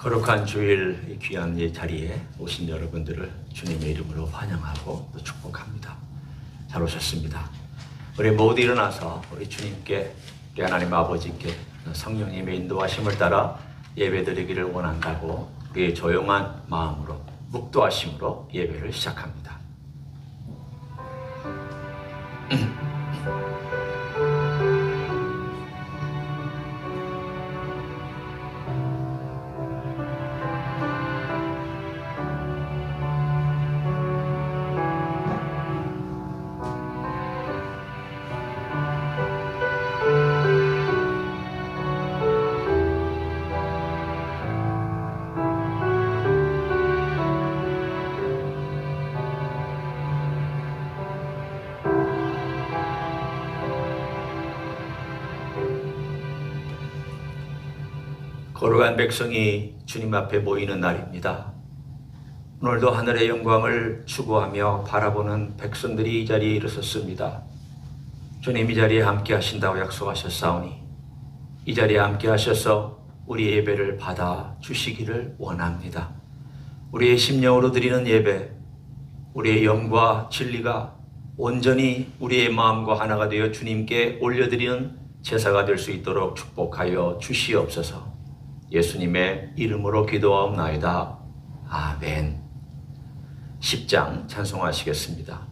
거룩한 주일 이 귀한 이 자리에 오신 여러분들을 주님의 이름으로 환영하고 또 축복합니다. 잘 오셨습니다. 우리 모두 일어나서 우리 주님께, 우리 하나님 아버지께 성령님의 인도하심을 따라 예배드리기를 원한다고 우리의 조용한 마음으로 묵도하심으로 예배를 시작합니다. 거룩한 백성이 주님 앞에 모이는 날입니다. 오늘도 하늘의 영광을 추구하며 바라보는 백성들이 이 자리에 일어섰습니다. 주님 이 자리에 함께 하신다고 약속하셨사오니 이 자리에 함께 하셔서 우리 예배를 받아 주시기를 원합니다. 우리의 심령으로 드리는 예배, 우리의 영과 진리가 온전히 우리의 마음과 하나가 되어 주님께 올려드리는 제사가 될 수 있도록 축복하여 주시옵소서. 예수님의 이름으로 기도하옵나이다. 아멘. 10장 찬송하시겠습니다.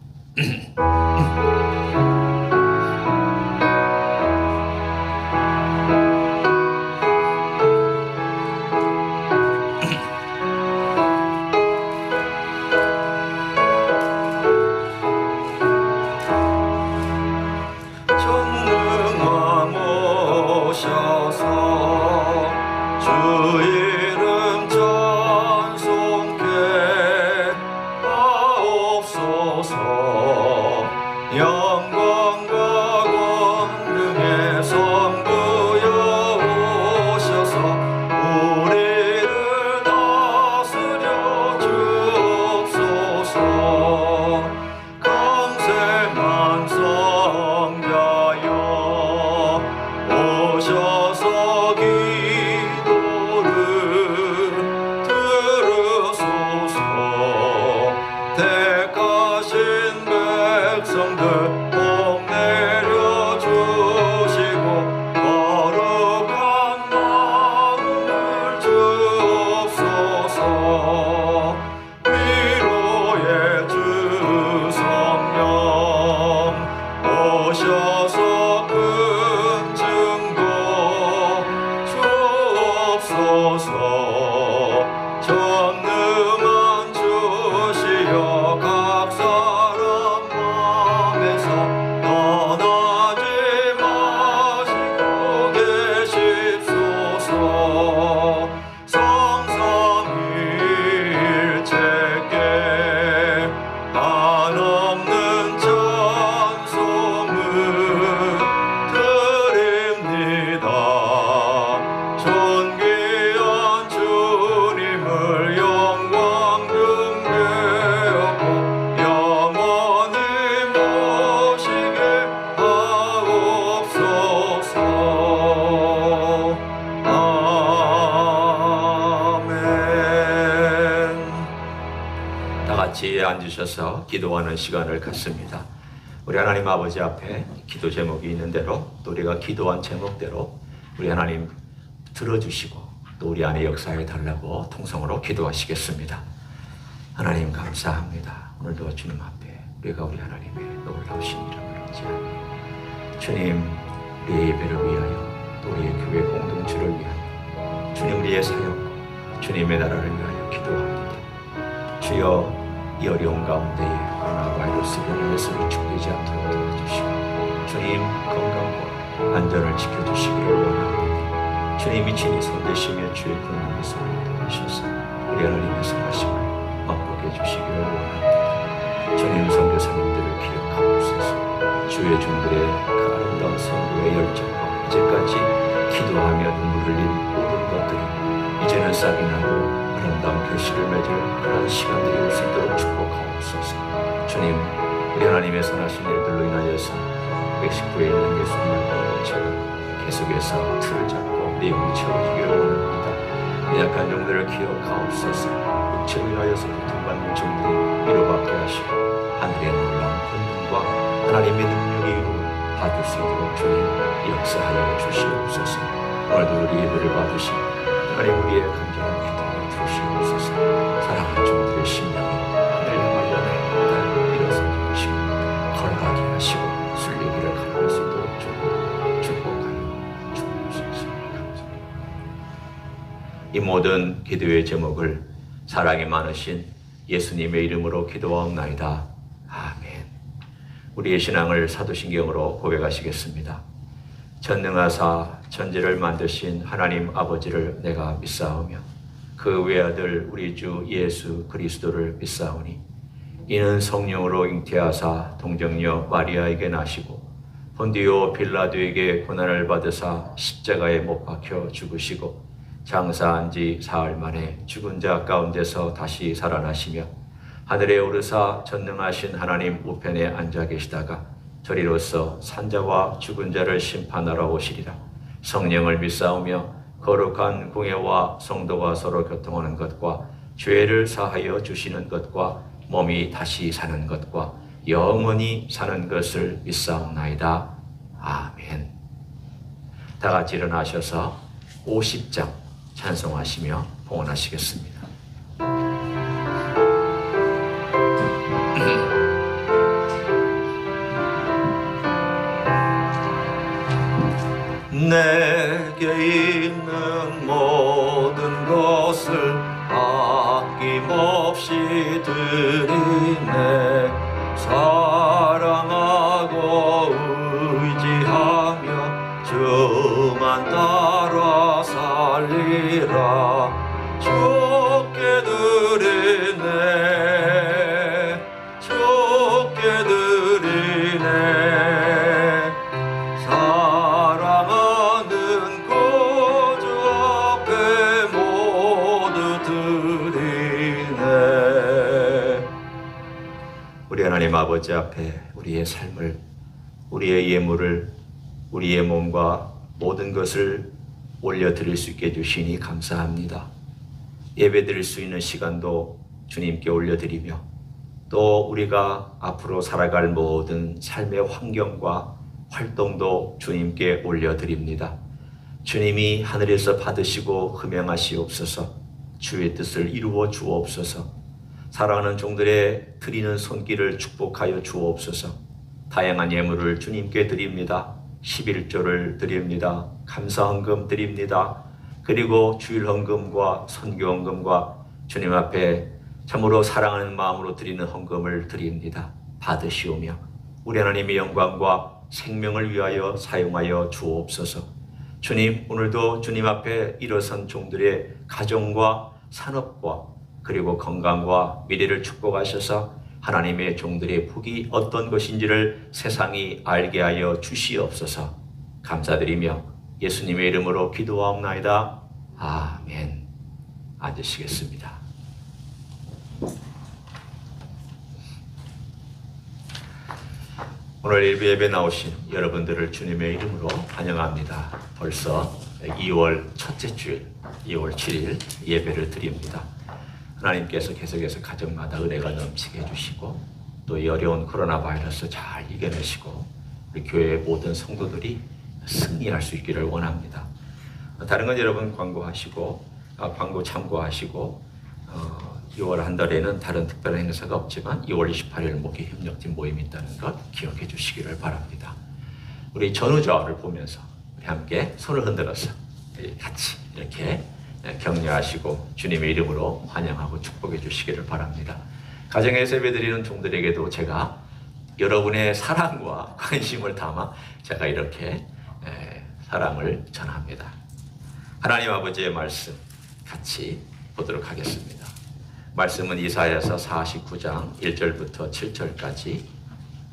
앉으셔서 기도하는 시간을 갖습니다. 우리 하나님 아버지 앞에 기도 제목이 있는 대로 또 우리가 기도한 제목대로 우리 하나님 들어주시고 또 우리 안에 역사해 달라고 통성으로 기도하시겠습니다. 하나님 감사합니다. 오늘도 주님 앞에 우리가 우리 하나님의 놀라우신 이름을 의지하며 주님 우리의 예배를 위하여 또 우리의 교회 공동체를 위하여 주님 우리의 사역 주님의 나라를 위하여 기도합니다. 주여 이 어려운 가운데에 코로나 바이러스로 인해서 위축되지 않도록 도와주시고 주님 건강과 안전을 지켜주시기를 원합니다. 주님이 친히 손대시며 주의 군림의 손을 도와주셔서 우리 하나님의 선하심을 맛보게 해주시기를 원합니다. 주님 선교사님들을 기억하옵소서. 주의 종들의 그 아름다운 선교의 열정과 이제까지 기도하며 눈물 흘린 모든 것들이 이제는 싹이 나고 아름다운 결실을 맺을 그런 시간들이 올 수 있도록 축복하옵소서. 주님, 우리 하나님의 선하신 일들로 인하여서 멕시코에 있는 예수님의 공동체가 계속해서 틀을 잡고 내용이 채워지기를 원합니다. 약한 종들을 기억하옵소서. 육체로 인하여서 고통받는 종들이 위로받게 하시고 하늘의 놀라운 권능과 하나님의 능력이 받을 수 있도록 주님 역사하여 주시옵소서. 오늘도 우리 예배를 받으시고 하나님 우리의 간절한 기도를 들으시옵소서. 사랑하는 종들의 심령이 하늘 향하여 날마다 일어서게 하시고 걸어가게 하시고 순례길을 걸어갈 수 있도록 축복하여 주옵소서. 감사합니다. 이 모든 기도의 제목을 사랑이 많으신 예수님의 이름으로 기도하옵나이다. 아멘. 우리의 신앙을 사도신경으로 고백하시겠습니다. 전능하사 천지를 만드신 하나님 아버지를 내가 믿사오며 그 외아들 우리 주 예수 그리스도를 믿사오니 이는 성령으로 잉태하사 동정녀 마리아에게 나시고 본디오 빌라도에게 고난을 받으사 십자가에 못 박혀 죽으시고 장사한 지 사흘 만에 죽은 자 가운데서 다시 살아나시며 하늘에 오르사 전능하신 하나님 우편에 앉아 계시다가 저리로서 산자와 죽은 자를 심판하러 오시리라. 성령을 믿사오며 거룩한 공예와 성도가 서로 교통하는 것과 죄를 사하여 주시는 것과 몸이 다시 사는 것과 영원히 사는 것을 믿사옵나이다. 아멘. 다 같이 일어나셔서 50장 찬송하시며 봉헌하시겠습니다. 내게 있는 모든 것을 아낌없이 드리네. 사랑하고 의지하며 주만 따라 살리라. 주께 드리네, 주께 드리네. 사랑하는 구주 앞에 모두 드리네. 우리 하나님 아버지 앞에 우리의 삶을, 우리의 예물을, 우리의 몸과 모든 것을 올려드릴 수 있게 해주시니 감사합니다. 예배드릴 수 있는 시간도 주님께 올려드리며 또 우리가 앞으로 살아갈 모든 삶의 환경과 활동도 주님께 올려드립니다. 주님이 하늘에서 받으시고 흠양하시옵소서. 주의 뜻을 이루어 주옵소서. 사랑하는 종들의 드리는 손길을 축복하여 주옵소서. 다양한 예물을 주님께 드립니다. 11조를 드립니다. 감사헌금 드립니다. 그리고 주일헌금과 선교헌금과 주님 앞에 참으로 사랑하는 마음으로 드리는 헌금을 드립니다. 받으시오며 우리 하나님의 영광과 생명을 위하여 사용하여 주옵소서. 주님, 오늘도 주님 앞에 일어선 종들의 가정과 산업과 그리고 건강과 미래를 축복하셔서 하나님의 종들의 복이 어떤 것인지를 세상이 알게 하여 주시옵소서. 감사드리며 예수님의 이름으로 기도하옵나이다. 아멘. 앉으시겠습니다. 오늘 일부 예배 나오신 여러분들을 주님의 이름으로 환영합니다. 벌써 2월 첫째 주일, 2월 7일 예배를 드립니다. 하나님께서 계속해서 가정마다 은혜가 넘치게 해주시고 또 이 어려운 코로나 바이러스 잘 이겨내시고 우리 교회의 모든 성도들이 승리할 수 있기를 원합니다. 다른 건 여러분 광고 참고하시고 6월 한 달에는 다른 특별한 행사가 없지만 2월 28일 목회 협력팀 모임이 있다는 것 기억해 주시기를 바랍니다. 우리 전우자를 보면서 우리 함께 손을 흔들어서 같이 이렇게 격려하시고 주님의 이름으로 환영하고 축복해 주시기를 바랍니다. 가정에서 예배드리는 종들에게도 제가 여러분의 사랑과 관심을 담아 제가 이렇게 사랑을 전합니다. 하나님 아버지의 말씀 같이 보도록 하겠습니다. 말씀은 이사야서 49장 1절부터 7절까지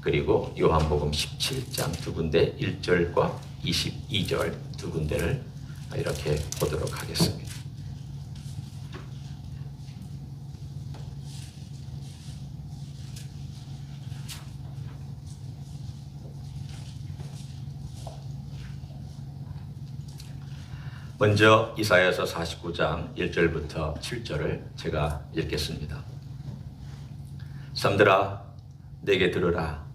그리고 요한복음 17장 두 군데 1절과 22절 두 군데를 이렇게 보도록 하겠습니다. 먼저 이사야서 49장 1절부터 7절을 제가 읽겠습니다. 삼들아 내게 들으라.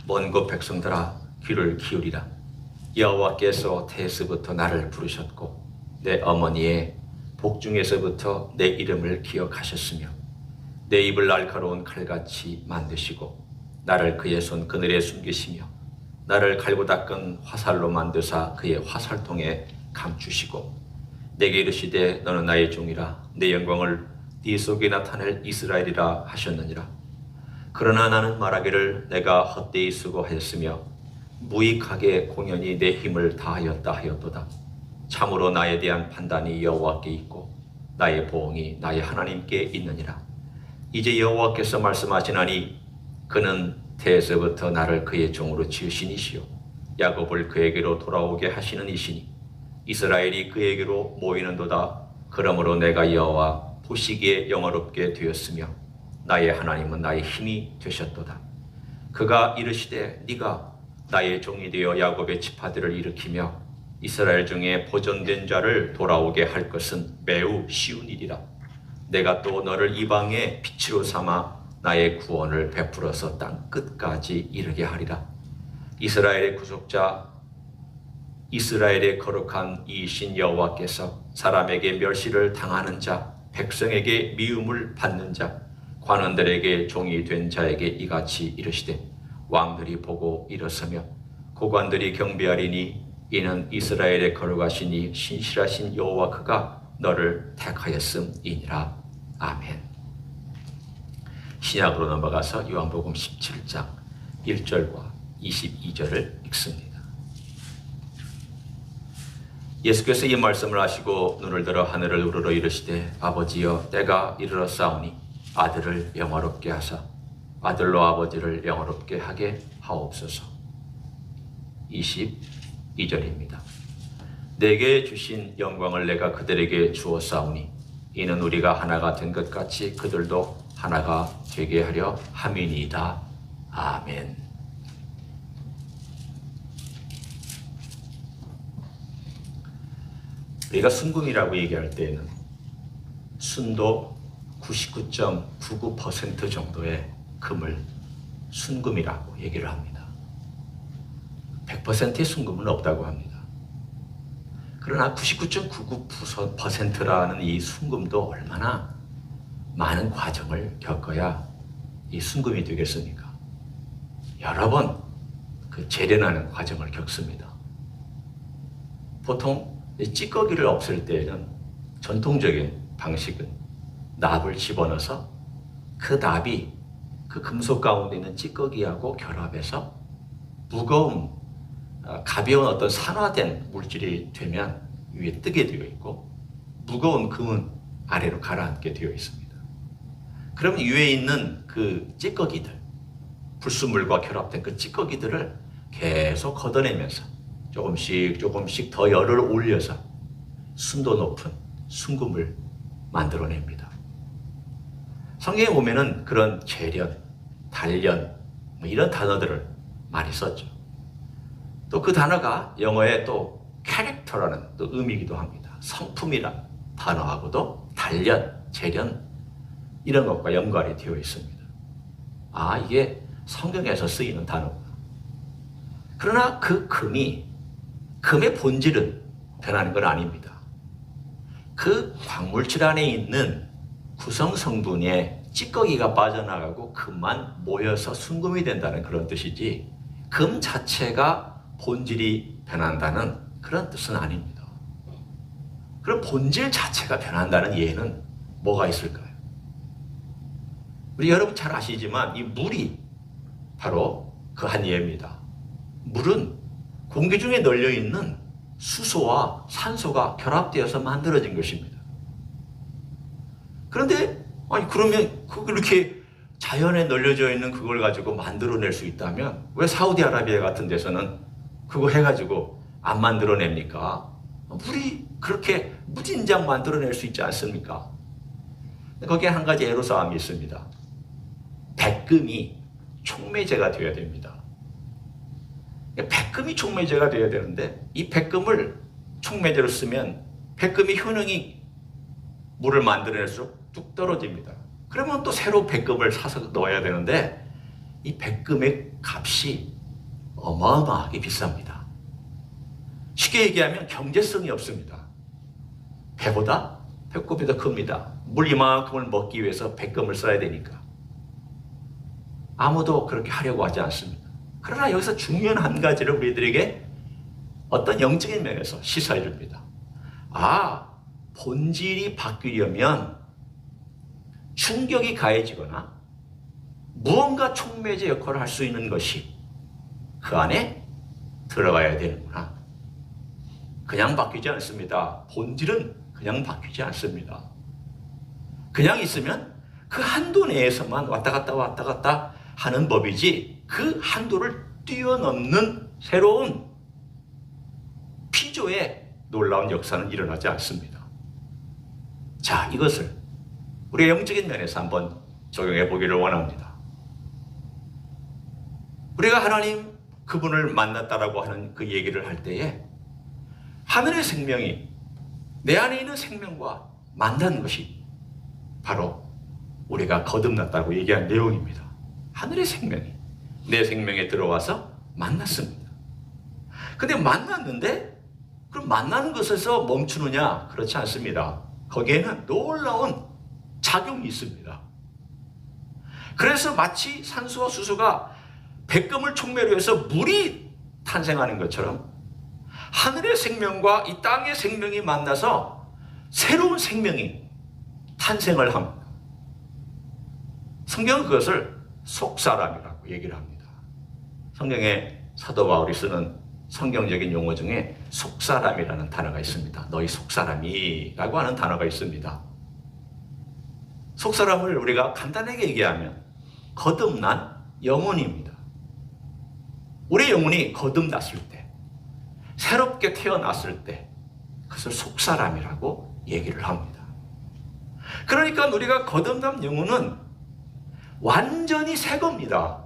먼 곳 백성들아 귀를 기울이라. 여호와께서 태에서부터 나를 부르셨고 내 어머니의 복중에서부터 내 이름을 기억하셨으며 내 입을 날카로운 칼같이 만드시고 나를 그의 손 그늘에 숨기시며 나를 갈고 닦은 화살로 만드사 그의 화살통에 감추시고 내게 이르시되 너는 나의 종이라 내 영광을 네 속에 나타낼 이스라엘이라 하셨느니라. 그러나 나는 말하기를 내가 헛되이 수고하였으며 무익하게 공연히 내 힘을 다하였다 하였도다. 참으로 나에 대한 판단이 여호와께 있고 나의 보응이 나의 하나님께 있느니라. 이제 여호와께서 말씀하시나니 그는 태에서부터 나를 그의 종으로 지으신 이시요 야곱을 그에게로 돌아오게 하시는 이시니 이스라엘이 그에게로 모이는도다. 그러므로 내가 여호와 보시기에 영화롭게 되었으며 나의 하나님은 나의 힘이 되셨도다. 그가 이르시되 네가 나의 종이 되어 야곱의 지파들을 일으키며 이스라엘 중에 보존된 자를 돌아오게 할 것은 매우 쉬운 일이라. 내가 또 너를 이방의 빛으로 삼아 나의 구원을 베풀어서 땅 끝까지 이르게 하리라. 이스라엘의 구속자 이스라엘의 거룩한 이이신 여호와께서 사람에게 멸시를 당하는 자 백성에게 미움을 받는 자 관원들에게 종이 된 자에게 이같이 이르시되 왕들이 보고 일어서며 고관들이 경배하리니 이는 이스라엘의 거룩하시니 신실하신 여호와 그가 너를 택하였음이니라. 아멘. 신약으로 넘어가서 요한복음 17장 1절과 22절을 읽습니다. 예수께서 이 말씀을 하시고 눈을 들어 하늘을 우러러 이르시되 아버지여 때가 이르렀사오니 아들을 영화롭게 하사 아들로 아버지를 영화롭게 하게 하옵소서. 22절입니다. 내게 주신 영광을 내가 그들에게 주었사오니 이는 우리가 하나가 된 것 같이 그들도 하나가 되게 하려 함이니이다. 아멘. 우리가 순금이라고 얘기할 때에는 순도 99.99% 정도의 금을 순금이라고 얘기를 합니다. 100%의 순금은 없다고 합니다. 그러나 99.99%라는 이 순금도 얼마나 많은 과정을 겪어야 이 순금이 되겠습니까? 여러 번 그 재련하는 과정을 겪습니다. 보통 찌꺼기를 없앨 때에는 전통적인 방식은 납을 집어넣어서 그 납이 그 금속 가운데 있는 찌꺼기하고 결합해서 무거운 가벼운 어떤 산화된 물질이 되면 위에 뜨게 되어 있고 무거운 금은 아래로 가라앉게 되어 있습니다. 그럼 위에 있는 그 찌꺼기들, 불순물과 결합된 그 찌꺼기들을 계속 걷어내면서 조금씩 더 열을 올려서 순도 높은 순금을 만들어냅니다. 성경에 보면은 그런 재련, 단련 이런 단어들을 많이 썼죠. 또 그 단어가 영어에 또 캐릭터라는 또 의미이기도 합니다. 성품이라는 단어하고도 단련, 재련 이런 것과 연관이 되어 있습니다. 아, 이게 성경에서 쓰이는 단어구나. 그러나 그 금의 본질은 변하는 건 아닙니다. 그 광물질 안에 있는 구성 성분에 찌꺼기가 빠져나가고 금만 모여서 순금이 된다는 그런 뜻이지 금 자체가 본질이 변한다는 그런 뜻은 아닙니다. 그럼 본질 자체가 변한다는 예는 뭐가 있을까요? 우리 여러분 잘 아시지만 이 물이 바로 그 한 예입니다. 물은 공기 중에 널려있는 수소와 산소가 결합되어서 만들어진 것입니다. 그런데 그러면 그렇게 자연에 널려져 있는 그걸 가지고 만들어낼 수 있다면 왜 사우디아라비아 같은 데서는 그거 해가지고 안 만들어냅니까? 물이 그렇게 무진장 만들어낼 수 있지 않습니까? 거기에 한 가지 애로사항이 있습니다. 백금이 촉매제가 되어야 됩니다. 백금이 촉매제가 되어야 되는데 이 백금을 촉매제로 쓰면 백금이 효능이 물을 만들어낼수록 뚝 떨어집니다. 그러면 또 새로 백금을 사서 넣어야 되는데 이 백금의 값이 어마어마하게 비쌉니다. 쉽게 얘기하면 경제성이 없습니다. 배보다 배꼽이 더 큽니다. 물 이만큼을 먹기 위해서 백금을 써야 되니까. 아무도 그렇게 하려고 하지 않습니다. 그러나 여기서 중요한 한 가지를 우리들에게 어떤 영적인 면에서 시사해 줍니다. 본질이 바뀌려면 충격이 가해지거나 무언가 촉매제 역할을 할 수 있는 것이 그 안에 들어가야 되는구나. 그냥 바뀌지 않습니다. 본질은 그냥 바뀌지 않습니다. 그냥 있으면 그 한도 내에서만 왔다 갔다 하는 법이지 그 한도를 뛰어넘는 새로운 피조의 놀라운 역사는 일어나지 않습니다. 자, 이것을 우리의 영적인 면에서 한번 적용해 보기를 원합니다. 우리가 하나님 그분을 만났다라고 하는 그 얘기를 할 때에 하늘의 생명이 내 안에 있는 생명과 만난 것이 바로 우리가 거듭났다고 얘기한 내용입니다. 하늘의 생명이 내 생명에 들어와서 만났습니다. 근데 만났는데 그럼 만나는 것에서 멈추느냐? 그렇지 않습니다. 거기에는 놀라운 작용이 있습니다. 그래서 마치 산소와 수소가 백금을 촉매로 해서 물이 탄생하는 것처럼 하늘의 생명과 이 땅의 생명이 만나서 새로운 생명이 탄생을 합니다. 성경은 그것을 속사람이라고 얘기를 합니다. 성경에 사도 바울이 쓰는 성경적인 용어 중에 속사람이라는 단어가 있습니다. 너희 속사람이라고 하는 단어가 있습니다. 속사람을 우리가 간단하게 얘기하면 거듭난 영혼입니다. 우리 영혼이 거듭났을 때, 새롭게 태어났을 때 그것을 속사람이라고 얘기를 합니다. 그러니까 우리가 거듭난 영혼은 완전히 새 겁니다.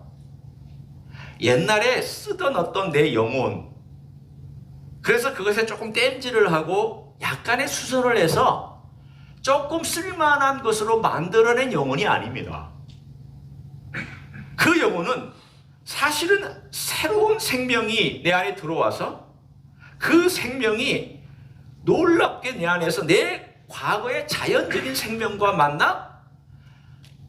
옛날에 쓰던 어떤 내 영혼, 그래서 그것에 조금 땜질을 하고 약간의 수선을 해서 조금 쓸만한 것으로 만들어낸 영혼이 아닙니다. 그 영혼은 사실은 새로운 생명이 내 안에 들어와서 그 생명이 놀랍게 내 안에서 내 과거의 자연적인 생명과 만나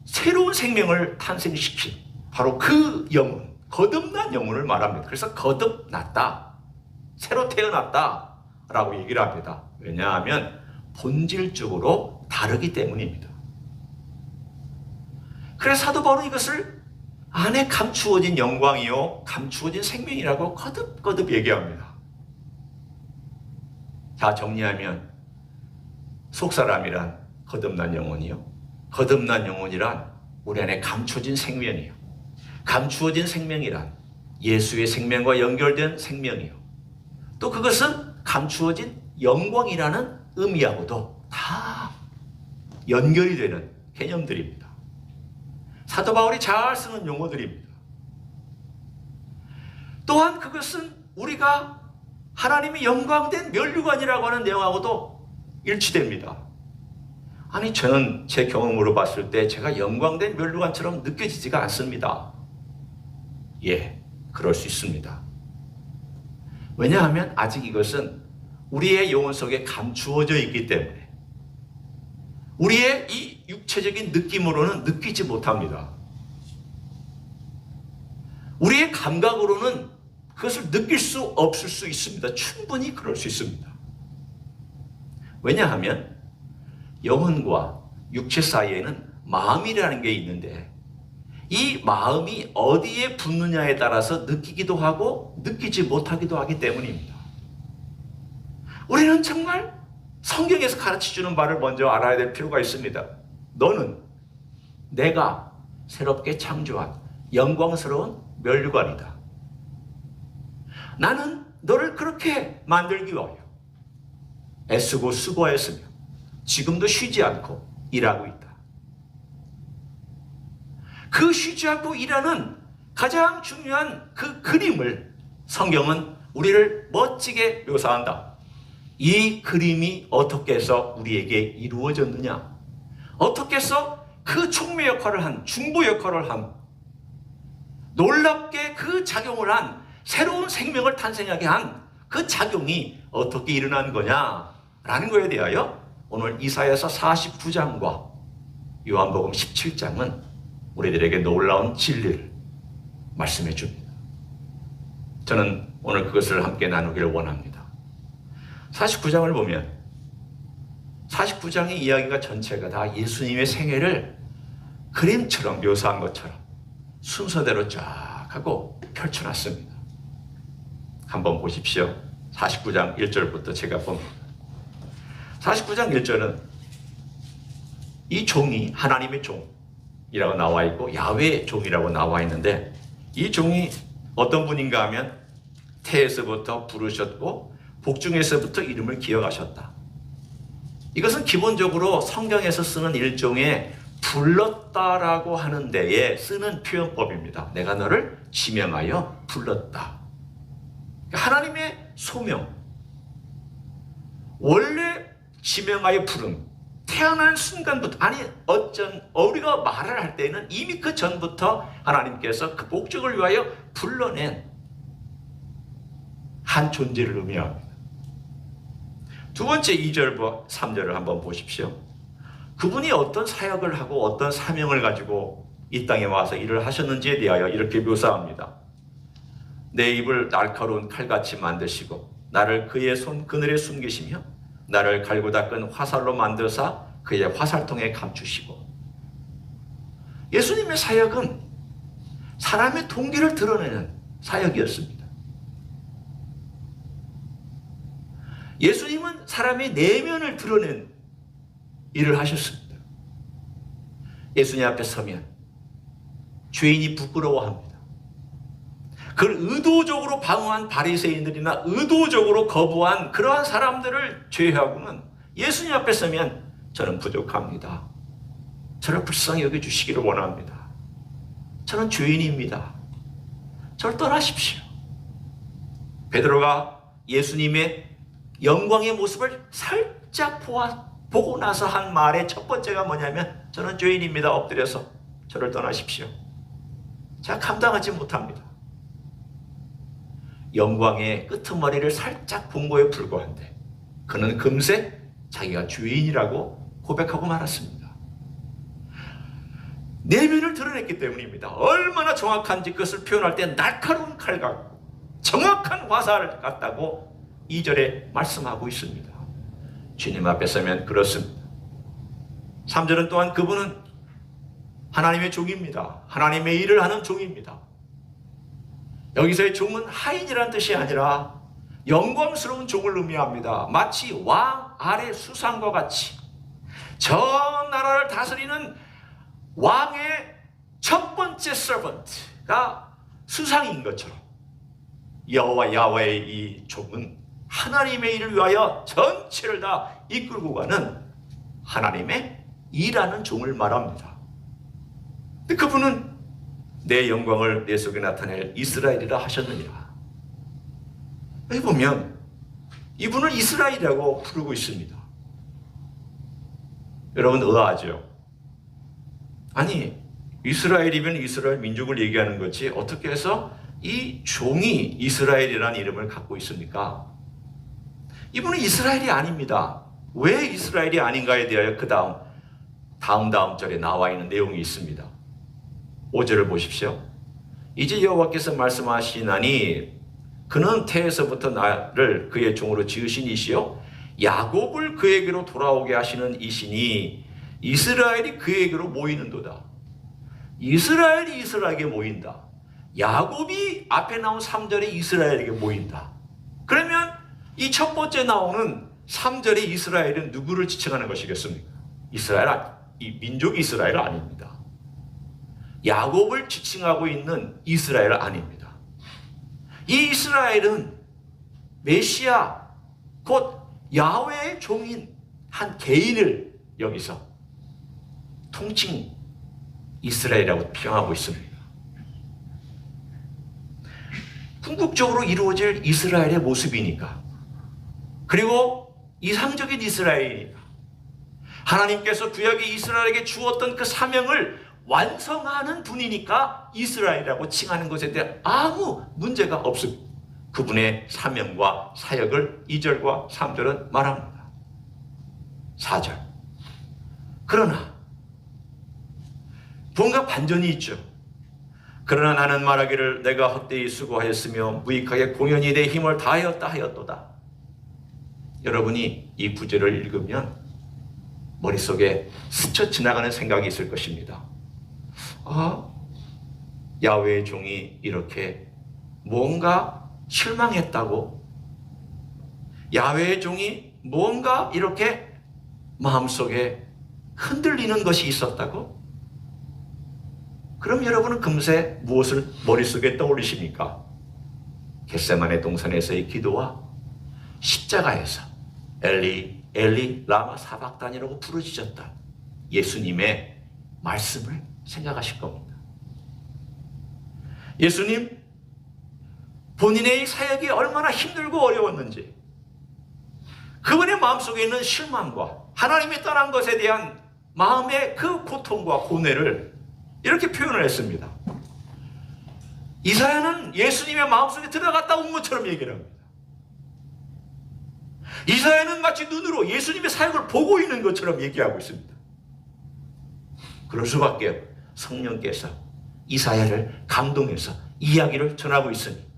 새로운 생명을 탄생시킨 바로 그 영혼, 거듭난 영혼을 말합니다. 그래서 거듭났다, 새로 태어났다 라고 얘기를 합니다. 왜냐하면 본질적으로 다르기 때문입니다. 그래서 사도 바울은 이것을 안에 감추어진 영광이요 감추어진 생명이라고 거듭거듭 얘기합니다. 자, 정리하면 속사람이란 거듭난 영혼이요, 거듭난 영혼이란 우리 안에 감추어진 생명이요, 감추어진 생명이란 예수의 생명과 연결된 생명이요, 또 그것은 감추어진 영광이라는 의미하고도 다 연결이 되는 개념들입니다. 사도 바울이 잘 쓰는 용어들입니다. 또한 그것은 우리가 하나님의 영광된 면류관이라고 하는 내용하고도 일치됩니다. 아니, 저는 제 경험으로 봤을 때 제가 영광된 면류관처럼 느껴지지가 않습니다. 예, 그럴 수 있습니다. 왜냐하면 아직 이것은 우리의 영혼 속에 감추어져 있기 때문에 우리의 이 육체적인 느낌으로는 느끼지 못합니다. 우리의 감각으로는 그것을 느낄 수 없을 수 있습니다. 충분히 그럴 수 있습니다. 왜냐하면 영혼과 육체 사이에는 마음이라는 게 있는데 이 마음이 어디에 붙느냐에 따라서 느끼기도 하고 느끼지 못하기도 하기 때문입니다. 우리는 정말 성경에서 가르쳐주는 바를 먼저 알아야 될 필요가 있습니다. 너는 내가 새롭게 창조한 영광스러운 면류관이다. 나는 너를 그렇게 만들기 위하여 애쓰고 수고했으며 지금도 쉬지 않고 일하고 있다. 그 쉬지 않고 일하는 가장 중요한 그 그림을 성경은 우리를 멋지게 묘사한다. 이 그림이 어떻게 해서 우리에게 이루어졌느냐? 어떻게 해서 그 총매 역할을 한, 중보 역할을 한, 놀랍게 그 작용을 한, 새로운 생명을 탄생하게 한 그 작용이 어떻게 일어난 거냐라는 거에 대하여 오늘 이사야서 49장과 요한복음 17장은 우리들에게 놀라운 진리를 말씀해 줍니다. 저는 오늘 그것을 함께 나누기를 원합니다. 49장을 보면 49장의 이야기가 전체가 다 예수님의 생애를 그림처럼 묘사한 것처럼 순서대로 쫙 하고 펼쳐놨습니다. 한번 보십시오. 49장 1절부터 제가 봅니다. 49장 1절은 이 종이 하나님의 종이라고 나와 있고 야훼의 종이라고 나와 있는데, 이 종이 어떤 분인가 하면 태에서부터 부르셨고 복중에서부터 이름을 기억하셨다. 이것은 기본적으로 성경에서 쓰는 일종의 불렀다라고 하는 데에 쓰는 표현법입니다. 내가 너를 지명하여 불렀다. 하나님의 소명, 원래 지명하여 부름, 태어난 순간부터, 아니 우리가 말을 할 때는 이미 그 전부터 하나님께서 그 목적을 위하여 불러낸 한 존재를 의미합니다. 두 번째 2절과 3절을 한번 보십시오. 그분이 어떤 사역을 하고 어떤 사명을 가지고 이 땅에 와서 일을 하셨는지에 대하여 이렇게 묘사합니다. 내 입을 날카로운 칼같이 만드시고 나를 그의 손 그늘에 숨기시며 나를 갈고 닦은 화살로 만드사 그의 화살통에 감추시고. 예수님의 사역은 사람의 동기를 드러내는 사역이었습니다. 예수님은 사람의 내면을 드러낸 일을 하셨습니다. 예수님 앞에 서면 죄인이 부끄러워합니다. 그걸 의도적으로 방어한 바리새인들이나 의도적으로 거부한 그러한 사람들을 제외하고는 예수님 앞에 서면 저는 부족합니다. 저를 불쌍히 여겨주시기를 원합니다. 저는 죄인입니다. 저를 떠나십시오. 베드로가 예수님의 영광의 모습을 살짝 보고 나서 한 말의 첫 번째가 뭐냐면 저는 죄인입니다. 엎드려서 저를 떠나십시오. 제가 감당하지 못합니다. 영광의 끄트머리를 살짝 본 거에 불과한데 그는 금세 자기가 죄인이라고 고백하고 말았습니다. 내면을 드러냈기 때문입니다. 얼마나 정확한지 그것을 표현할 때 날카로운 칼 같고 정확한 화살 같다고 2절에 말씀하고 있습니다. 주님 앞에 서면 그렇습니다. 3절은 또한 그분은 하나님의 종입니다. 하나님의 일을 하는 종입니다. 여기서의 종은 하인이라는 뜻이 아니라 영광스러운 종을 의미합니다. 마치 왕 아래 수상과 같이 저 나라를 다스리는 왕의 첫 번째 서번트가 수상인 것처럼 여호와 야훼의 이 종은 하나님의 일을 위하여 전체를 다 이끌고 가는 하나님의 일하는 종을 말합니다. 근데 그분은 내 영광을 내 속에 나타낼 이스라엘이라 하셨느니라. 여기 보면 이분을 이스라엘이라고 부르고 있습니다. 여러분 의아하죠? 아니 이스라엘이면 이스라엘 민족을 얘기하는 거지 어떻게 해서 이 종이 이스라엘이라는 이름을 갖고 있습니까? 이분은 이스라엘이 아닙니다. 왜 이스라엘이 아닌가에 대하여 그 다음 절에 나와 있는 내용이 있습니다. 5절을 보십시오. 이제 여호와께서 말씀하시나니 그는 태에서부터 나를 그의 종으로 지으신 이시요 야곱을 그에게로 돌아오게 하시는 이시니 이스라엘이 그에게로 모이는도다. 이스라엘이 이스라엘에게 모인다. 야곱이 앞에 나온 3절에 이스라엘에게 모인다. 그러면 이 첫 번째 나오는 3절의 이스라엘은 누구를 지칭하는 것이겠습니까? 이 민족 이스라엘 아닙니다. 야곱을 지칭하고 있는 이스라엘 아닙니다. 이 이스라엘은 메시아 곧 야훼의 종인 한 개인을 여기서 통칭 이스라엘이라고 표현하고 있습니다. 궁극적으로 이루어질 이스라엘의 모습이니까, 그리고 이상적인 이스라엘입니다. 하나님께서 구약의 이스라엘에게 주었던 그 사명을 완성하는 분이니까 이스라엘이라고 칭하는 것에 대한 아무 문제가 없습니다. 그분의 사명과 사역을 2절과 3절은 말합니다. 4절. 그러나 뭔가 반전이 있죠. 그러나 나는 말하기를 내가 헛되이 수고하였으며 무익하게 공연히 내 힘을 다하였다 하였도다. 여러분이 이 구절을 읽으면 머릿속에 스쳐 지나가는 생각이 있을 것입니다. 야훼의 종이 이렇게 뭔가 실망했다고? 야훼의 종이 뭔가 이렇게 마음속에 흔들리는 것이 있었다고? 그럼 여러분은 금세 무엇을 머릿속에 떠올리십니까? 겟세마네 동산에서의 기도와 십자가에서 엘리 엘리 라마 사박단이라고 부르짖었던 예수님의 말씀을 생각하실 겁니다. 예수님 본인의 사역이 얼마나 힘들고 어려웠는지, 그분의 마음속에 있는 실망과 하나님이 떠난 것에 대한 마음의 그 고통과 고뇌를 이렇게 표현을 했습니다. 이사야는 예수님의 마음속에 들어갔다 온 것처럼 얘기를 합니다. 이사야는 마치 눈으로 예수님의 사역을 보고 있는 것처럼 얘기하고 있습니다. 그럴 수밖에 성령께서 이사야를 감동해서 이야기를 전하고 있으니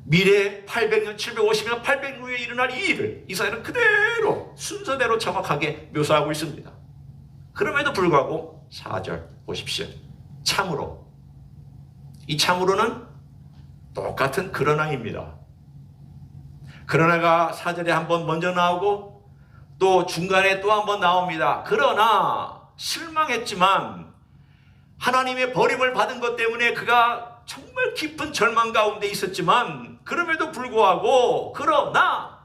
미래 800년, 750년, 800년 후에 일어날 이 일을 이사야는 그대로 순서대로 정확하게 묘사하고 있습니다. 그럼에도 불구하고 4절 보십시오. 참으로. 이 참으로는 똑같은 그러나입니다. 그러나가 4절에 한번 먼저 나오고 또 중간에 또 한번 나옵니다. 그러나 실망했지만 하나님의 버림을 받은 것 때문에 그가 정말 깊은 절망 가운데 있었지만 그럼에도 불구하고 그러나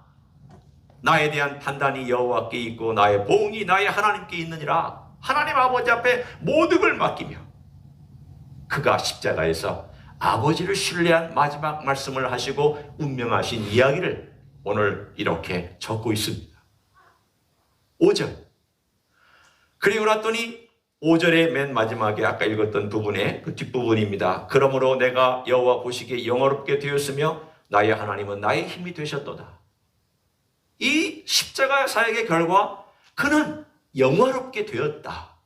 나에 대한 판단이 여호와께 있고 나의 보응이 나의 하나님께 있느니라. 하나님 아버지 앞에 모든 걸 맡기며 그가 십자가에서 아버지를 신뢰한 마지막 말씀을 하시고 운명하신 이야기를 오늘 이렇게 적고 있습니다. 5절. 그리고 났더니 5절의 맨 마지막에 아까 읽었던 부분의 그 뒷부분입니다. 그러므로 내가 여호와 보시기에 영화롭게 되었으며 나의 하나님은 나의 힘이 되셨도다. 이 십자가 사역의 결과 그는 영화롭게 되었다.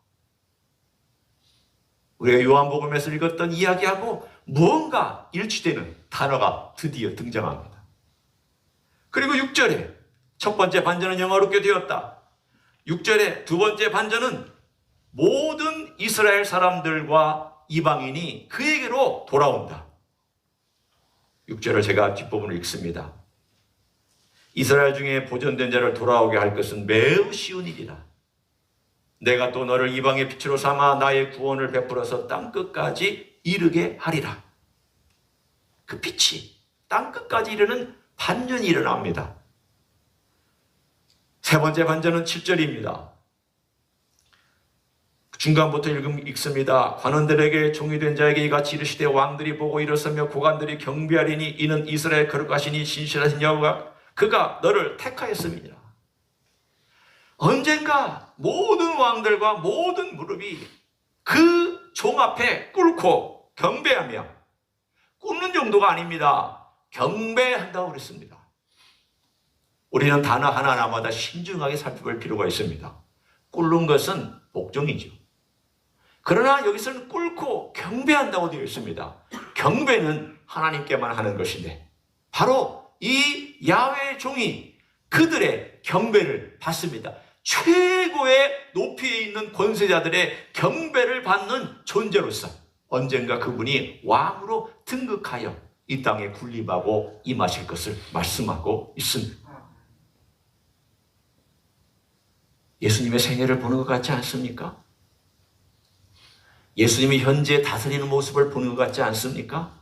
우리가 요한복음에서 읽었던 이야기하고 무언가 일치되는 단어가 드디어 등장합니다. 그리고 6절에 첫 번째 반전은 영화롭게 되었다. 6절에 두 번째 반전은 모든 이스라엘 사람들과 이방인이 그에게로 돌아온다. 6절을 제가 뒷부분을 읽습니다. 이스라엘 중에 보존된 자를 돌아오게 할 것은 매우 쉬운 일이라. 내가 또 너를 이방의 빛으로 삼아 나의 구원을 베풀어서 땅끝까지 이르게 하리라. 그 빛이 땅끝까지 이르는 반전이 일어납니다. 세 번째 반전은 7절입니다. 중간부터 읽습니다. 관원들에게 종이 된 자에게 이같이 이르시되 왕들이 보고 일어서며 고관들이 경배하리니 이는 이스라엘 거룩하시니 신실하신 여호와 그가 너를 택하였음이니라. 언젠가 모든 왕들과 모든 무릎이 그 종 앞에 꿇고 경배하며, 꿇는 정도가 아닙니다. 경배한다고 그랬습니다. 우리는 단어 하나하나마다 신중하게 살펴볼 필요가 있습니다. 꿇는 것은 복종이죠. 그러나 여기서는 꿇고 경배한다고 되어 있습니다. 경배는 하나님께만 하는 것인데 바로 이 야훼의 종이 그들의 경배를 받습니다. 최고의 높이에 있는 권세자들의 경배를 받는 존재로서 언젠가 그분이 왕으로 등극하여 이 땅에 군림하고 임하실 것을 말씀하고 있습니다. 예수님의 생애를 보는 것 같지 않습니까? 예수님이 현재 다스리는 모습을 보는 것 같지 않습니까?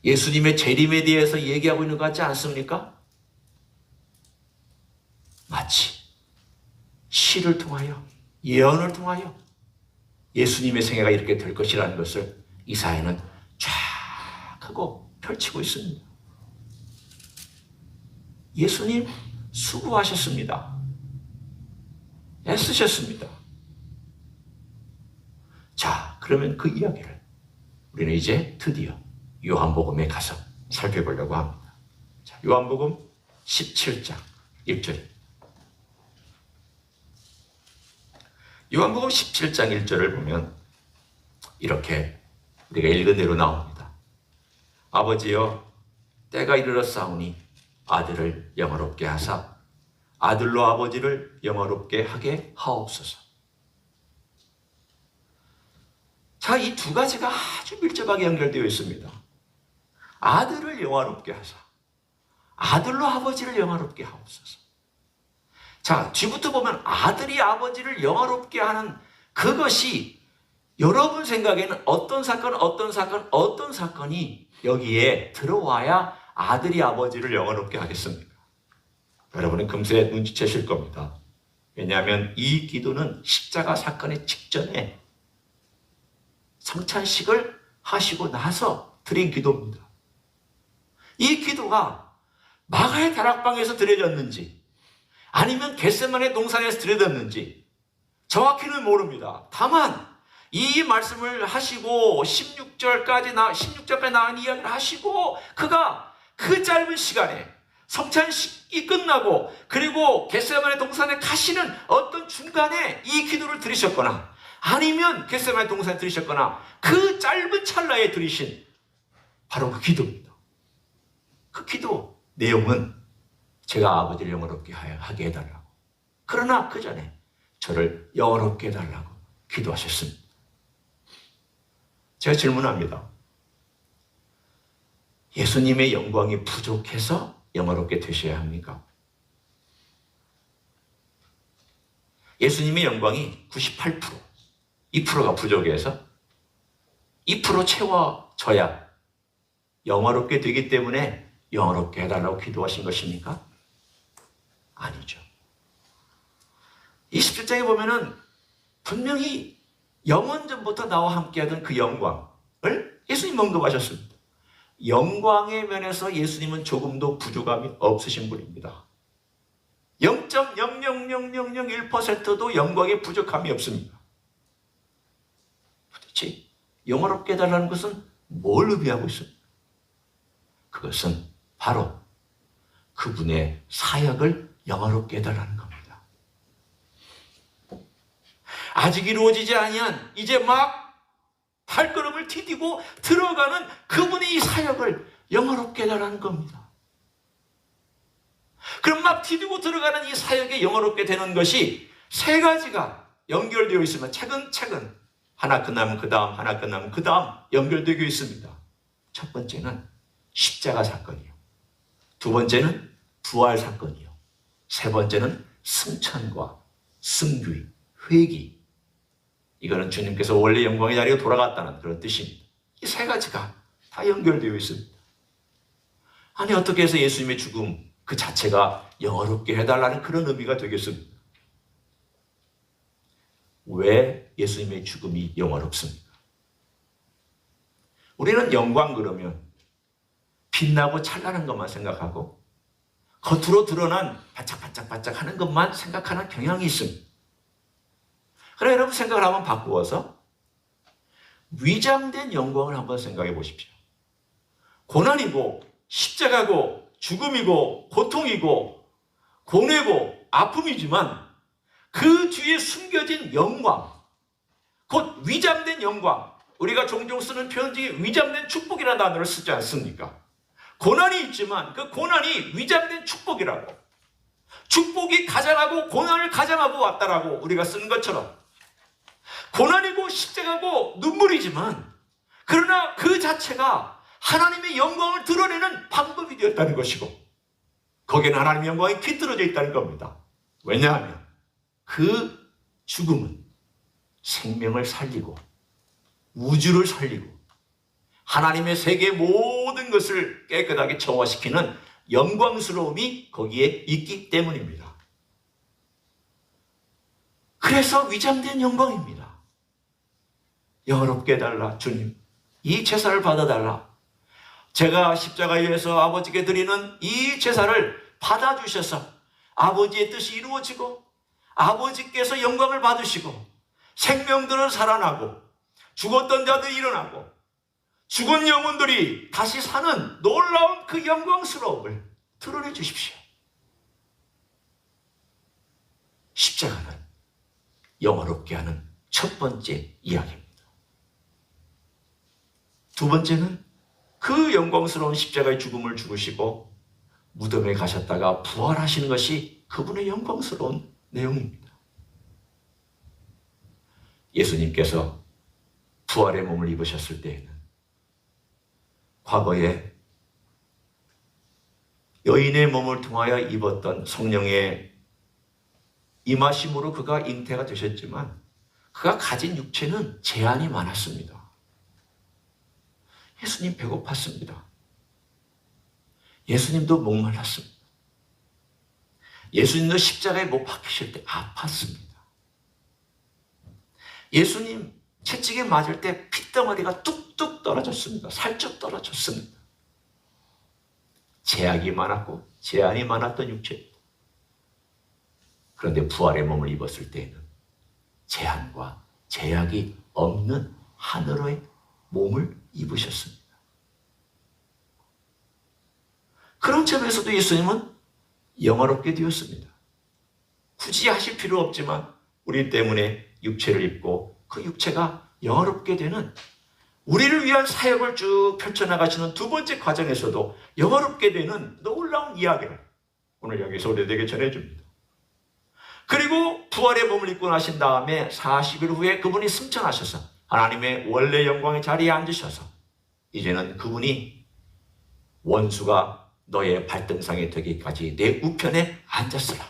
예수님의 재림에 대해서 얘기하고 있는 것 같지 않습니까? 마치 시를 통하여, 예언을 통하여 예수님의 생애가 이렇게 될 것이라는 것을 이사야는 쫙 하고 펼치고 있습니다. 예수님 수고하셨습니다. 애쓰셨습니다. 자, 그러면 그 이야기를 우리는 이제 드디어 요한복음에 가서 살펴보려고 합니다. 자, 요한복음 17장 1절입니다. 요한복음 17장 1절을 보면 이렇게 우리가 읽은 대로 나옵니다. 아버지여, 때가 이르렀사오니 아들을 영화롭게 하사 아들로 아버지를 영화롭게 하게 하옵소서. 자, 이 두 가지가 아주 밀접하게 연결되어 있습니다. 아들을 영화롭게 하사 아들로 아버지를 영화롭게 하옵소서. 자, 뒤부터 보면 아들이 아버지를 영화롭게 하는 그것이 여러분 생각에는 어떤 사건이 여기에 들어와야 아들이 아버지를 영화롭게 하겠습니까? 여러분은 금세 눈치채실 겁니다. 왜냐하면 이 기도는 십자가 사건의 직전에 성찬식을 하시고 나서 드린 기도입니다. 이 기도가 마가의 다락방에서 드려졌는지 아니면 겟세마네 동산에서 드려졌는지 정확히는 모릅니다. 다만 이 말씀을 하시고 16절까지 나온 이야기를 하시고 그가 그 짧은 시간에 성찬식이 끝나고 그리고 겟세마네 동산에 가시는 어떤 중간에 이 기도를 드리셨거나 아니면 겟세마네 동산에 드리셨거나 그 짧은 찰나에 드리신 바로 그 기도입니다. 그 기도 내용은 제가 아버지를 영화롭게 하게 해달라고, 그러나 그 전에 저를 영화롭게 해달라고 기도하셨습니다. 제가 질문합니다. 예수님의 영광이 부족해서 영화롭게 되셔야 합니까? 예수님의 영광이 98%, 2%가 부족해서 2% 채워져야 영화롭게 되기 때문에 영화롭게 해달라고 기도하신 것입니까? 아니죠. 27장에 보면은 분명히 영원전부터 나와 함께하던 그 영광을 예수님 언급하셨습니다. 영광의 면에서 예수님은 조금도 부족함이 없으신 분입니다. 0.00001%도 영광에 부족함이 없습니다. 도대체 영화롭게 해달라는 것은 뭘 의미하고 있습니까? 그것은 바로 그분의 사역을 영화롭게 해달라는 겁니다. 아직 이루어지지 아니한 이제 막 발걸음을 디디고 들어가는 그분의 이 사역을 영화롭게 해달라는 겁니다. 그럼 막 디디고 들어가는 이 사역에 영화롭게 되는 것이 세 가지가 연결되어 있으면 차근차근 하나 끝나면 그 다음, 하나 끝나면 그 다음 연결되어 있습니다. 첫 번째는 십자가 사건이요. 두 번째는 부활 사건이요. 세 번째는 승천과 승귀, 회귀. 이거는 주님께서 원래 영광의 자리로 돌아갔다는 그런 뜻입니다. 이 세 가지가 다 연결되어 있습니다. 아니, 어떻게 해서 예수님의 죽음 그 자체가 영화롭게 해달라는 그런 의미가 되겠습니까? 왜 예수님의 죽음이 영화롭습니까? 우리는 영광 그러면 빛나고 찬란한 것만 생각하고 겉으로 드러난 반짝반짝반짝 하는 것만 생각하는 경향이 있습니다. 그럼 여러분 생각을 한번 바꾸어서 위장된 영광을 한번 생각해 보십시오. 고난이고 십자가고 죽음이고 고통이고 고뇌고 아픔이지만 그 뒤에 숨겨진 영광, 곧 위장된 영광, 우리가 종종 쓰는 표현 중에 위장된 축복이라는 단어를 쓰지 않습니까? 고난이 있지만 그 고난이 위장된 축복이라고, 축복이 가장하고 고난을 가장하고 왔다라고 우리가 쓰는 것처럼 고난이고 십자가고 눈물이지만 그러나 그 자체가 하나님의 영광을 드러내는 방법이 되었다는 것이고 거기에는 하나님의 영광이 깃들어져 있다는 겁니다. 왜냐하면 그 죽음은 생명을 살리고 우주를 살리고 하나님의 세계 모든 것을 깨끗하게 정화시키는 영광스러움이 거기에 있기 때문입니다. 그래서 위장된 영광입니다. 영화롭게 해달라 주님, 이 제사를 받아달라. 제가 십자가에 의해서 아버지께 드리는 이 제사를 받아주셔서 아버지의 뜻이 이루어지고 아버지께서 영광을 받으시고 생명들은 살아나고 죽었던 자들이 일어나고 죽은 영혼들이 다시 사는 놀라운 그 영광스러움을 드러내 주십시오. 십자가는 영화롭게 하는 첫 번째 이야기입니다. 두 번째는 그 영광스러운 십자가의 죽음을 죽으시고 무덤에 가셨다가 부활하시는 것이 그분의 영광스러운 내용입니다. 예수님께서 부활의 몸을 입으셨을 때에는 과거에 여인의 몸을 통하여 입었던 성령의 임하심으로 그가 잉태가 되셨지만 그가 가진 육체는 제한이 많았습니다. 예수님 배고팠습니다. 예수님도 목말랐습니다. 예수님도 십자가에 못 박히실 때 아팠습니다. 예수님 채찍에 맞을 때 핏덩어리가 뚝뚝 떨어졌습니다. 살쪄 떨어졌습니다. 제약이 많았고 제한이 많았던 육체입니다. 그런데 부활의 몸을 입었을 때에는 제한과 제약이 없는 하늘의 몸을 입으셨습니다. 그런 점에서도 예수님은 영화롭게 되었습니다. 굳이 하실 필요 없지만 우리 때문에 육체를 입고 그 육체가 영화롭게 되는 우리를 위한 사역을 쭉 펼쳐나가시는 두 번째 과정에서도 영화롭게 되는 놀라운 이야기를 오늘 여기서 우리에게 전해줍니다. 그리고 부활의 몸을 입고 나신 다음에 40일 후에 그분이 승천하셔서 하나님의 원래 영광의 자리에 앉으셔서 이제는 그분이 원수가 너의 발등상에 되기까지 내 우편에 앉았으라.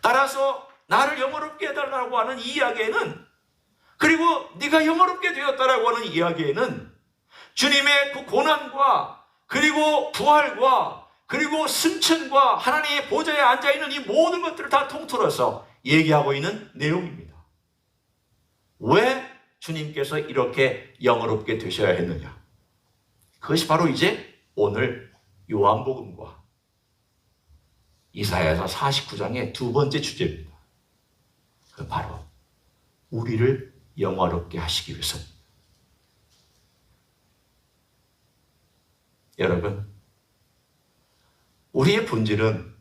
따라서 나를 영화롭게 해달라고 하는 이 이야기에는, 그리고 네가 영화롭게 되었다라고 하는 이야기에는 주님의 그 고난과 그리고 부활과 그리고 승천과 하나님의 보좌에 앉아있는 이 모든 것들을 다 통틀어서 얘기하고 있는 내용입니다. 왜 주님께서 이렇게 영화롭게 되셔야 했느냐? 그것이 바로 이제 오늘 요한복음과 이사야서 49장의 두 번째 주제입니다. 그 바로 우리를 영화롭게 하시기 위해서입니다. 여러분, 우리의 본질은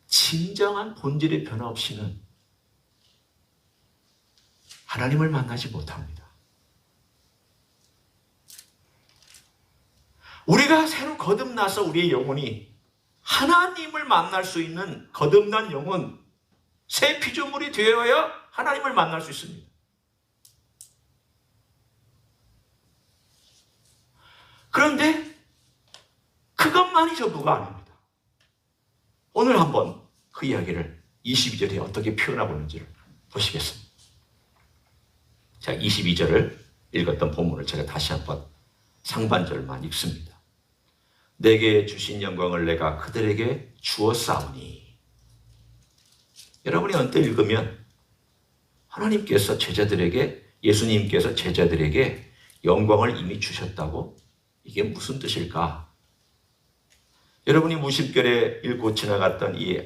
진정한 본질의 변화 없이는 하나님을 만나지 못합니다. 우리가 새로 거듭나서 우리의 영혼이 하나님을 만날 수 있는 거듭난 영혼, 새 피조물이 되어야 하나님을 만날 수 있습니다. 그런데 그것만이 전부가 아닙니다. 오늘 한번 그 이야기를 22절에 어떻게 표현하고 있는지를 보시겠습니다. 자, 22절을 읽었던 본문을 제가 다시 한번 상반절만 읽습니다. 내게 주신 영광을 내가 그들에게 주었사오니. 여러분이 언뜻 읽으면 하나님께서 제자들에게, 예수님께서 제자들에게 영광을 이미 주셨다고? 이게 무슨 뜻일까? 여러분이 무심결에 읽고 지나갔던 이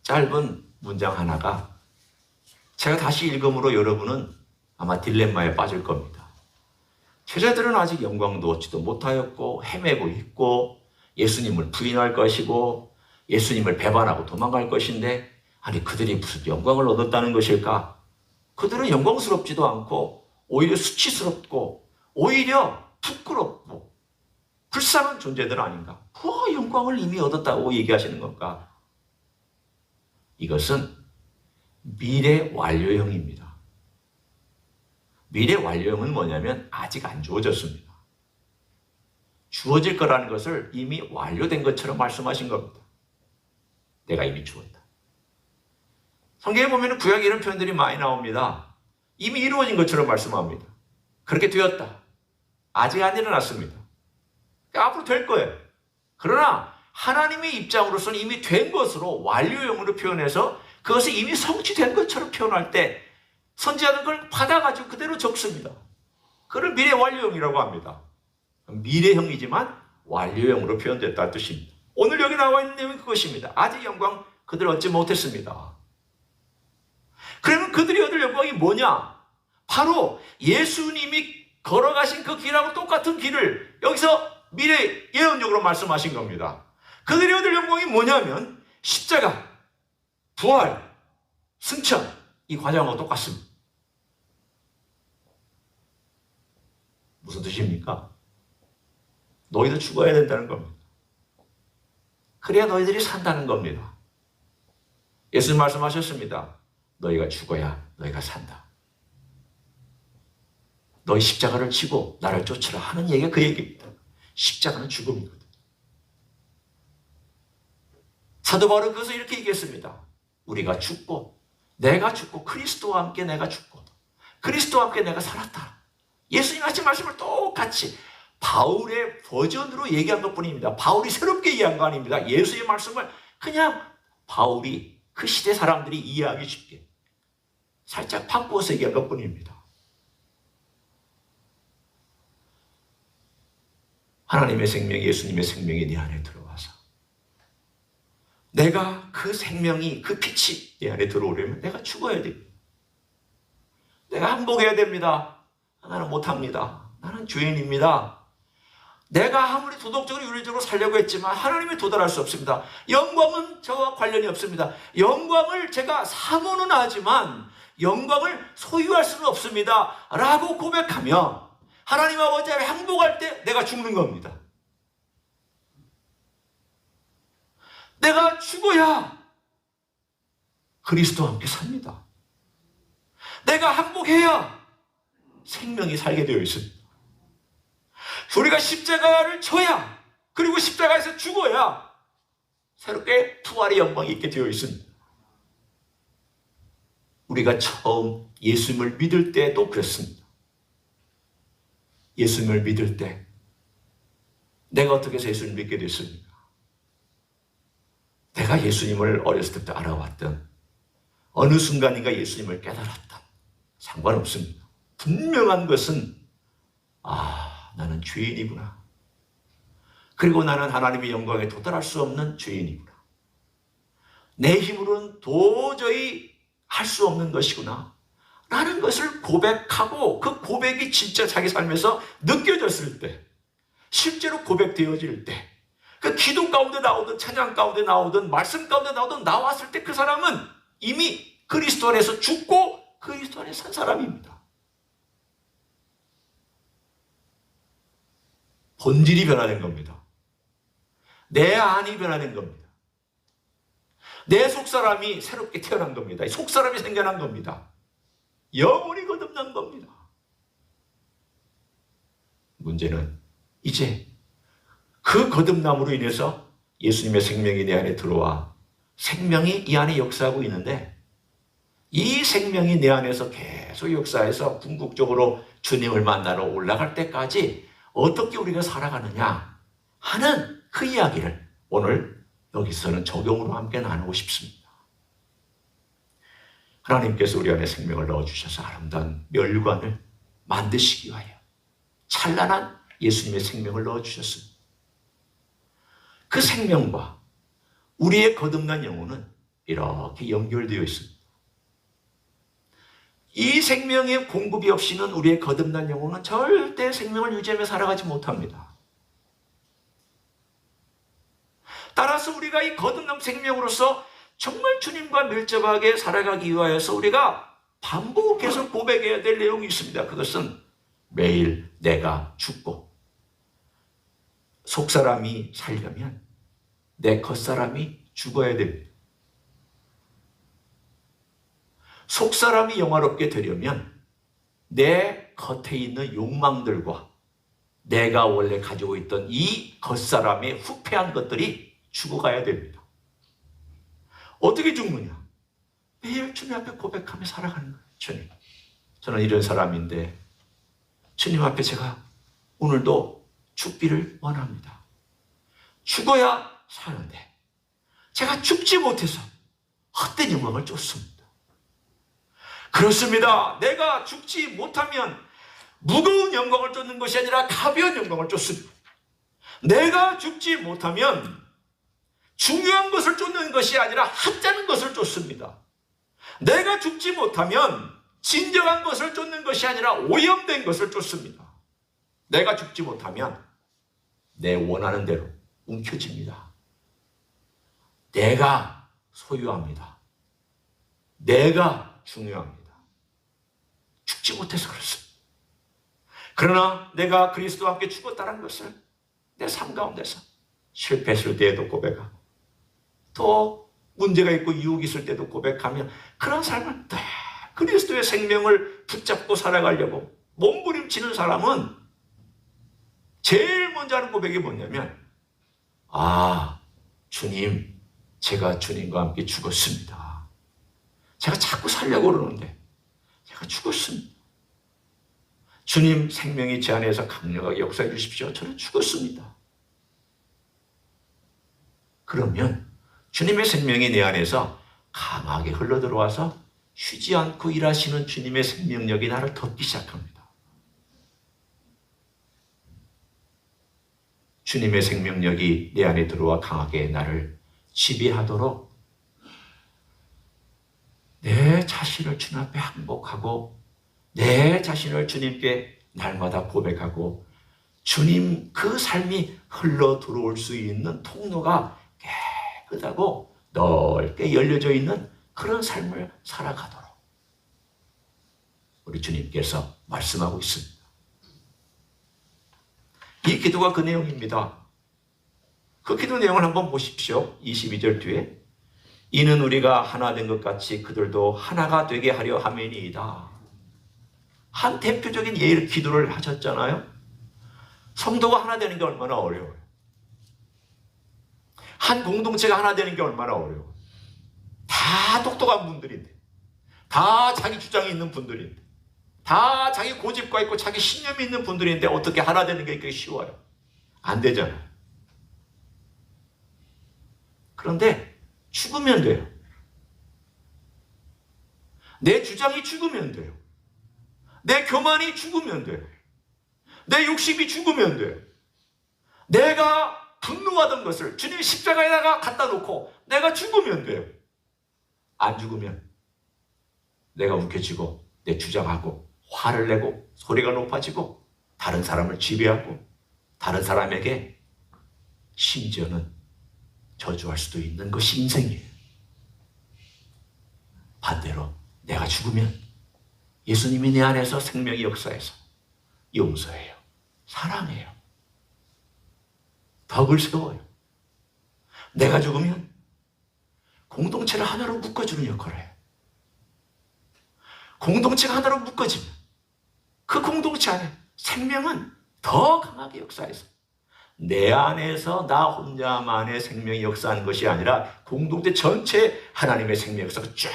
짧은 문장 하나가 제가 다시 읽음으로 여러분은 아마 딜레마에 빠질 겁니다. 제자들은 아직 영광도 얻지도 못하였고 헤매고 있고 예수님을 부인할 것이고 예수님을 배반하고 도망갈 것인데, 아니 그들이 무슨 영광을 얻었다는 것일까? 그들은 영광스럽지도 않고 오히려 수치스럽고 오히려 부끄럽고 불쌍한 존재들 아닌가? 뭐 영광을 이미 얻었다고 얘기하시는 건가? 이것은 미래 완료형입니다. 미래 완료형은 뭐냐면 아직 안 주어졌습니다. 주어질 거라는 것을 이미 완료된 것처럼 말씀하신 겁니다. 내가 이미 주었다. 성경에 보면 구약에 이런 표현들이 많이 나옵니다. 이미 이루어진 것처럼 말씀합니다. 그렇게 되었다. 아직 안 일어났습니다. 앞으로 될 거예요. 그러나 하나님의 입장으로서는 이미 된 것으로 완료형으로 표현해서 그것이 이미 성취된 것처럼 표현할 때 선지자는 그걸 받아가지고 그대로 적습니다. 그걸 미래 완료형이라고 합니다. 미래형이지만 완료형으로 표현됐다는 뜻입니다. 오늘 여기 나와 있는 내용이 그것입니다. 아직 영광 그들 얻지 못했습니다. 그러면 그들이 얻을 영광이 뭐냐? 바로 예수님이 걸어가신 그 길하고 똑같은 길을 여기서 미래 예언적으로 말씀하신 겁니다. 그들이 얻을 영광이 뭐냐면 십자가, 부활, 승천, 이 과정하고 똑같습니다. 무슨 뜻입니까? 너희도 죽어야 된다는 겁니다. 그래야 너희들이 산다는 겁니다. 예수님 말씀하셨습니다. 너희가 죽어야 너희가 산다. 너희 십자가를 지고 나를 쫓으라 하는 얘기가 그 얘기입니다. 십자가는 죽음이거든. 사도 바울은 그것을 이렇게 얘기했습니다. 우리가 죽고 내가 죽고 그리스도와 함께 내가 죽고 그리스도와 함께 내가 살았다. 예수님 하신 말씀을 똑같이 바울의 버전으로 얘기한 것뿐입니다. 바울이 새롭게 이해한 거 아닙니다. 예수의 말씀을 그냥 바울이 그 시대 사람들이 이해하기 쉽게 살짝 바꾸어서 얘기한 것뿐입니다. 하나님의 생명, 예수님의 생명이 내 안에 들어와서 내가 그 생명이, 그 빛이 내 안에 들어오려면 내가 죽어야 됩니다. 내가 항복해야 됩니다. 나는 못합니다. 나는 죄인입니다. 내가 아무리 도덕적으로 윤리적으로 살려고 했지만 하나님이 도달할 수 없습니다. 영광은 저와 관련이 없습니다. 영광을 제가 사모는 하지만 영광을 소유할 수는 없습니다. 라고 고백하며 하나님 아버지 앞에 항복할 때 내가 죽는 겁니다. 내가 죽어야 그리스도와 함께 삽니다. 내가 항복해야 생명이 살게 되어 있습니다. 우리가 십자가를 져야, 그리고 십자가에서 죽어야 새롭게 부활의 영광이 있게 되어 있습니다. 우리가 처음 예수님을 믿을 때도 그랬습니다. 예수님을 믿을 때 내가 어떻게 해서 예수님을 믿게 됐습니까? 내가 예수님을 어렸을 때부터 알아왔던, 어느 순간인가 예수님을 깨달았던, 상관없습니다. 분명한 것은 나는 죄인이구나. 그리고 나는 하나님의 영광에 도달할 수 없는 죄인이구나. 내 힘으로는 도저히 할 수 없는 것이구나 라는 것을 고백하고, 그 고백이 진짜 자기 삶에서 느껴졌을 때, 실제로 고백되어질 때, 그 기도 가운데 나오든 찬양 가운데 나오든 말씀 가운데 나오든 나왔을 때 그 사람은 이미 그리스도 안에서 죽고 그리스도 안에 산 사람입니다. 본질이 변화된 겁니다. 내 안이 변화된 겁니다. 내 속사람이 새롭게 태어난 겁니다. 속사람이 생겨난 겁니다. 영혼이 거듭난 겁니다. 문제는 이제 그 거듭남으로 인해서 예수님의 생명이 내 안에 들어와 생명이 이 안에 역사하고 있는데, 이 생명이 내 안에서 계속 역사해서 궁극적으로 주님을 만나러 올라갈 때까지 어떻게 우리가 살아가느냐 하는 그 이야기를 오늘 여기서는 적용으로 함께 나누고 싶습니다. 하나님께서 우리 안에 생명을 넣어주셔서 아름다운 멸관을 만드시기 위하여 찬란한 예수님의 생명을 넣어주셨습니다. 그 생명과 우리의 거듭난 영혼은 이렇게 연결되어 있습니다. 이 생명의 공급이 없이는 우리의 거듭난 영혼은 절대 생명을 유지하며 살아가지 못합니다. 따라서 우리가 이 거듭난 생명으로서 정말 주님과 밀접하게 살아가기 위하여서 우리가 반복해서 고백해야 될 내용이 있습니다. 그것은 매일 내가 죽고 속사람이 살려면 내 겉사람이 죽어야 됩니다. 속사람이 영화롭게 되려면 내 겉에 있는 욕망들과 내가 원래 가지고 있던 이 겉사람의 후패한 것들이 죽어가야 됩니다. 어떻게 죽느냐? 매일 주님 앞에 고백하며 살아가는 거예요. 주님, 저는 이런 사람인데 주님 앞에 제가 오늘도 죽기를 원합니다. 죽어야 사는데 제가 죽지 못해서 헛된 영광을 쫓습니다. 그렇습니다. 내가 죽지 못하면 무거운 영광을 쫓는 것이 아니라 가벼운 영광을 쫓습니다. 내가 죽지 못하면 중요한 것을 쫓는 것이 아니라 하찮은 것을 쫓습니다. 내가 죽지 못하면 진정한 것을 쫓는 것이 아니라 오염된 것을 쫓습니다. 내가 죽지 못하면 내 원하는 대로 움켜집니다. 내가 소유합니다. 내가 중요합니다. 죽지 못해서 그렇습니다. 그러나 내가 그리스도와 함께 죽었다는 것을 내 삶 가운데서 실패했을 때에도 고백하고 또 문제가 있고 유혹이 있을 때도 고백하며 그런 삶을 다 그리스도의 생명을 붙잡고 살아가려고 몸부림치는 사람은 제일 먼저 하는 고백이 뭐냐면 주님, 제가 주님과 함께 죽었습니다. 제가 자꾸 살려고 그러는데 제가 죽었습니다. 주님 생명이 제 안에서 강력하게 역사해 주십시오. 저는 죽었습니다. 그러면 주님의 생명이 내 안에서 강하게 흘러들어와서 쉬지 않고 일하시는 주님의 생명력이 나를 덮기 시작합니다. 주님의 생명력이 내 안에 들어와 강하게 나를 지배하도록 내 자신을 주님 앞에 항복하고 내 자신을 주님께 날마다 고백하고 주님 그 삶이 흘러 들어올 수 있는 통로가 깨끗하고 넓게 열려져 있는 그런 삶을 살아가도록 우리 주님께서 말씀하고 있습니다. 이 기도가 그 내용입니다. 그 기도 내용을 한번 보십시오. 22절 뒤에 이는 우리가 하나 된 것 같이 그들도 하나가 되게 하려 함이니이다. 한 대표적인 예를 기도를 하셨잖아요. 성도가 하나 되는 게 얼마나 어려워요. 한 공동체가 하나 되는 게 얼마나 어려워요. 다 똑똑한 분들인데, 다 자기 주장이 있는 분들인데, 다 자기 고집과 있고 자기 신념이 있는 분들인데 어떻게 하나 되는 게 그렇게 쉬워요? 안 되잖아요. 그런데 죽으면 돼요. 내 주장이 죽으면 돼요. 내 교만이 죽으면 돼요. 내 욕심이 죽으면 돼요. 내가 분노하던 것을 주님 십자가에다가 갖다 놓고 내가 죽으면 돼요. 안 죽으면 내가 움켜쥐고 내 주장하고 화를 내고 소리가 높아지고 다른 사람을 지배하고 다른 사람에게 심지어는 저주할 수도 있는 것이 인생이에요. 반대로 내가 죽으면 예수님이 내 안에서 생명의 역사에서 용서해요. 사랑해요. 덕을 세워요. 내가 죽으면 공동체를 하나로 묶어주는 역할을 해요. 공동체가 하나로 묶어지면 그 공동체 안에 생명은 더 강하게 역사해서 내 안에서 나 혼자만의 생명이 역사하는 것이 아니라 공동체 전체 하나님의 생명 역사가 쫙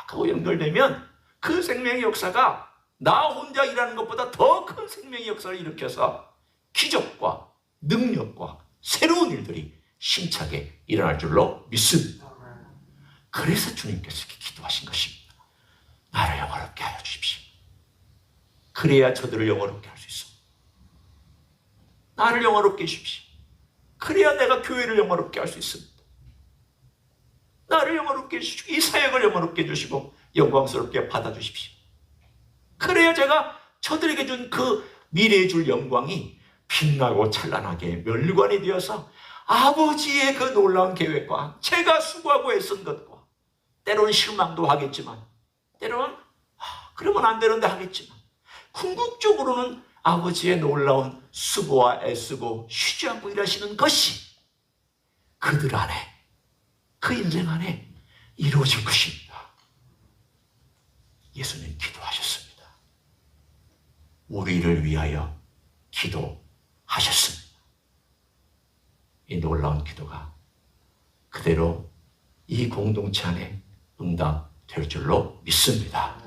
하고 연결되면 그 생명의 역사가 나 혼자 일하는 것보다 더 큰 생명의 역사를 일으켜서 기적과 능력과 새로운 일들이 힘차게 일어날 줄로 믿습니다. 그래서 주님께서 이렇게 기도하신 것입니다. 나를 영화롭게 하여 주십시오. 그래야 저들을 영화롭게 할 수 있습니다. 나를 영화롭게 해주십시오. 그래야 내가 교회를 영화롭게 할 수 있습니다. 나를 영화롭게 해주시고 이 사역을 영화롭게 해주시고 영광스럽게 받아주십시오. 그래야 제가 저들에게 준 그 미래에 줄 영광이 빛나고 찬란하게 멸관이 되어서 아버지의 그 놀라운 계획과 제가 수고하고 애쓴 것과 때로는 실망도 하겠지만 때로는 그러면 안 되는데 하겠지만 궁극적으로는 아버지의 놀라운 수고와 애쓰고 쉬지 않고 일하시는 것이 그들 안에 그 인생 안에 이루어질 것입니다. 예수님 기도하셨습니다. 우리를 위하여 기도하셨습니다. 이 놀라운 기도가 그대로 이 공동체 안에 응답될 줄로 믿습니다.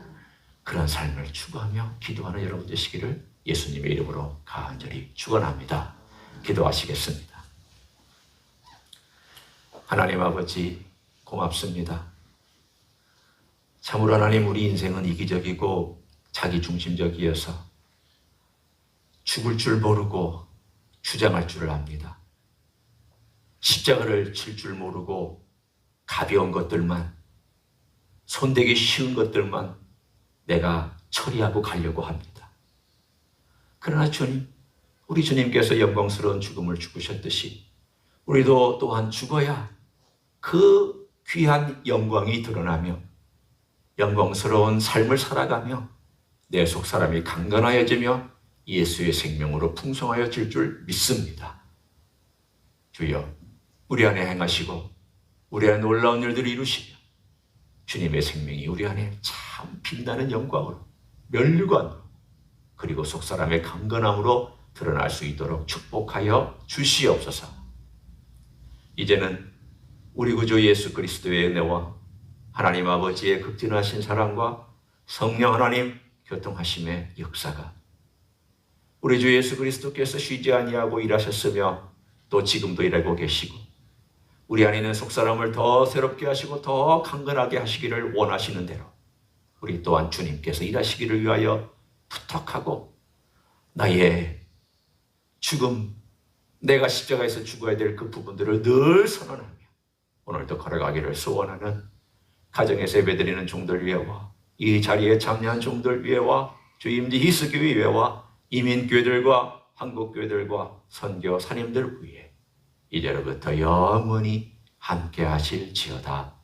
그런 삶을 추구하며 기도하는 여러분 되시기를 예수님의 이름으로 간절히 축원합니다. 기도하시겠습니다. 하나님 아버지 고맙습니다. 참으로 하나님 우리 인생은 이기적이고 자기중심적이어서 죽을 줄 모르고 주장할 줄을 압니다. 십자가를 칠 줄 모르고 가벼운 것들만, 손대기 쉬운 것들만 내가 처리하고 가려고 합니다. 그러나 주님, 우리 주님께서 영광스러운 죽음을 죽으셨듯이 우리도 또한 죽어야 그 귀한 영광이 드러나며 영광스러운 삶을 살아가며 내 속 사람이 강건하여지며 예수의 생명으로 풍성하여질 줄 믿습니다. 주여, 우리 안에 행하시고 우리 안에 놀라운 일들을 이루시며 주님의 생명이 우리 안에 참 빛나는 영광으로, 면류관으로, 그리고 속 사람의 강건함으로 드러날 수 있도록 축복하여 주시옵소서. 이제는 우리 구주 예수 그리스도의 은혜와 하나님 아버지의 극진하신 사랑과 성령 하나님 교통하심의 역사가 우리 주 예수 그리스도께서 쉬지 아니하고 일하셨으며 또 지금도 일하고 계시고 우리 안에 있는 속사람을 더 새롭게 하시고 더 강건하게 하시기를 원하시는 대로 우리 또한 주님께서 일하시기를 위하여 부탁하고 나의 죽음, 내가 십자가에서 죽어야 될 그 부분들을 늘 선언하며 오늘도 걸어가기를 소원하는 가정에서 예배드리는 종들 위해와 이 자리에 참여한 종들 위해와 주임지 희수교회 위해와 이민교회들과 한국교회들과 선교 사님들 위해 이제로부터 영원히 함께 하실지어다.